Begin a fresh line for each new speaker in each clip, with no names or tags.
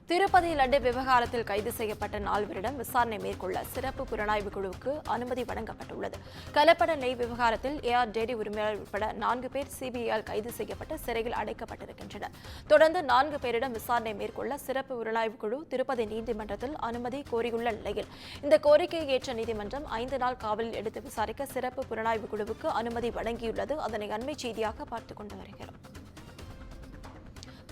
திருப்பதி லட்டு விவகாரத்தில் கைது செய்யப்பட்ட 4 விசாரணை மேற்கொள்ள சிறப்பு புலனாய்வு குழுவுக்கு அனுமதி வழங்கப்பட்டுள்ளது. கலப்பட நெய் விவகாரத்தில் ஏஆர் டெய்ரி உரிமையாளர் உட்பட 4 பேர் சிபிஐயால் கைது செய்யப்பட்டு சிறையில் அடைக்கப்பட்டிருக்கின்றனர். தொடர்ந்து 4 பேரிடம் விசாரணை மேற்கொள்ள சிறப்பு புலனாய்வு குழு திருப்பதி நீதிமன்றத்தில் அனுமதி கோரியுள்ள நிலையில் இந்த கோரிக்கையை ஏற்ற நீதிமன்றம் 5 நாள் காவலில் எடுத்து விசாரிக்க சிறப்பு புலனாய்வு குழுவுக்கு அனுமதி வழங்கியுள்ளது. அதனை அண்மை செய்தியாக பார்த்துக் கொண்டு வருகிறோம்.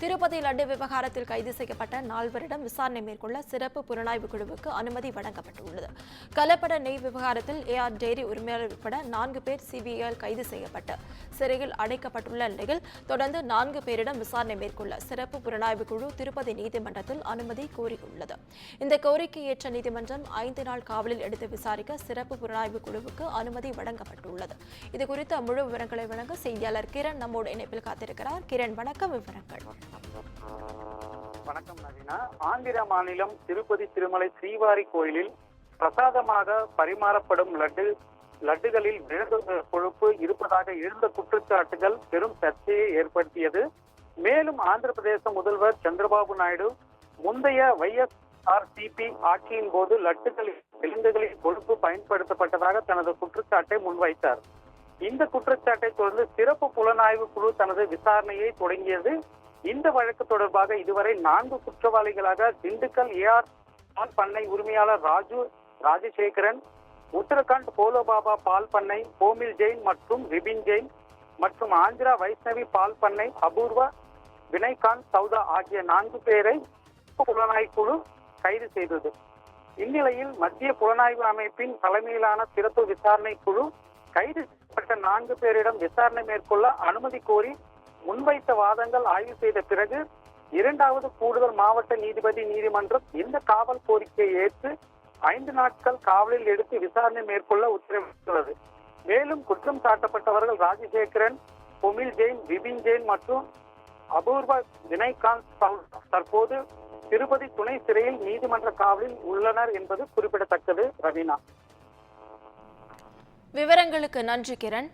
திருப்பதி லட்டு விவகாரத்தில் கைது செய்யப்பட்ட 4 விசாரணை மேற்கொள்ள சிறப்பு புலனாய்வு குழுவுக்கு அனுமதி வழங்கப்பட்டுள்ளது. கலப்பட நெய் விவகாரத்தில் ஏஆர் டெய்ரி உரிமையாளர் உட்பட 4 பேர் சிபிஐயால் கைது செய்யப்பட்டு சிறையில் அடைக்கப்பட்டுள்ள நிலையில் தொடர்ந்து 4 பேரிடம் விசாரணை மேற்கொள்ள சிறப்பு புலனாய்வு குழு திருப்பதி நீதிமன்றத்தில் அனுமதி கோரியுள்ளது. இந்த கோரிக்கை ஏற்ற நீதிமன்றம் 5 நாள் காவலில் எடுத்து விசாரிக்க சிறப்பு புலனாய்வு குழுவுக்கு அனுமதி வழங்கப்பட்டுள்ளது. இதுகுறித்த முழு விவரங்களை வழங்க செய்தியாளர் கிரண் நம்மோடு இணைப்பில் காத்திருக்கிறார். கிரண், வணக்கம். விவரங்கள்.
வணக்கம் நவீனா. ஆந்திர மாநிலம் திருப்பதி திருமலை ஸ்ரீவாரி கோயிலில் பிரசாதமாக பரிமாறப்படும் லட்டுகளில் விலங்கு கொழுப்பு இருப்பதாக எழுந்த குற்றச்சாட்டுகள் பெரும் சர்ச்சையை ஏற்படுத்தியது. மேலும் ஆந்திர பிரதேச முதல்வர் சந்திரபாபு நாயுடு முந்தைய YSRCP ஆட்சியின் போது லட்டுகளில் விலங்குகளின் கொழுப்பு பயன்படுத்தப்பட்டதாக தனது குற்றச்சாட்டை முன்வைத்தார். இந்த குற்றச்சாட்டை தொடர்ந்து சிறப்பு புலனாய்வு குழு தனது விசாரணையை தொடங்கியது. இந்த வழக்கு தொடர்பாக இதுவரை 4 குற்றவாளிகளாக திண்டுக்கல் ஏஆர் பால் பண்ணை உரிமையாளர் ராஜசேகரன், உத்தரகாண்ட் போலோபாபா பால் பண்ணை கோமில் ஜெயின் மற்றும் ரிபின் ஜெயின் மற்றும் ஆந்திரா வைஷ்ணவி பால் பண்ணை அபூர்வா வினய்காந்த் சௌதா ஆகிய 4 பேரை புலனாய்வு குழு கைது செய்தது. இந்நிலையில் மத்திய புலனாய்வு அமைப்பின் தலைமையிலான சிறப்பு விசாரணை குழு கைது செய்யப்பட்ட 4 பேரிடம் விசாரணை மேற்கொள்ள அனுமதி கோரி முன்வைத்த வாதங்கள் ஆய்வு செய்த பிறகு 2வது கூடுதல் மாவட்ட நீதிபதி நீதிமன்றம் இந்த காவல் கோரிக்கையை ஏற்று 5 நாட்கள் காவலில் எடுத்து விசாரணை மேற்கொள்ள உத்தரவிட்டுள்ளது. மேலும் குற்றம் சாட்டப்பட்டவர்கள் ராஜசேகரன், கோமில் ஜெயின், விபின் ஜெயின் மற்றும் அபூர்வா வினய்காந்த் தற்போது திருப்பதி துணை சிறையில் நீதிமன்ற காவலில் உள்ளனர் என்பது குறிப்பிடத்தக்கது. ரவீனா,
விவரங்களுக்கு நன்றி கிரண்.